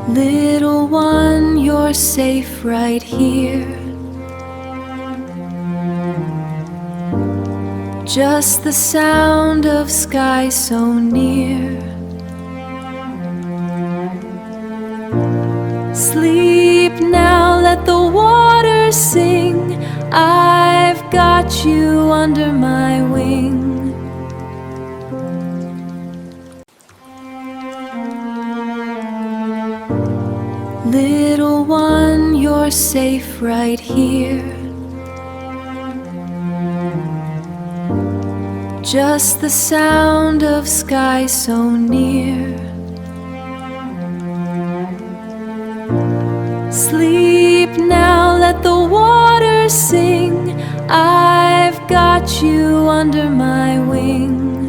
Little one, you're safe right here. Just the sound of sky so near. Sleep now, let the water sing. I've got you under my wing. Little one, you're safe right here. Just the sound of sky so near. Sleep now, let the water sing. I've got you under my wing.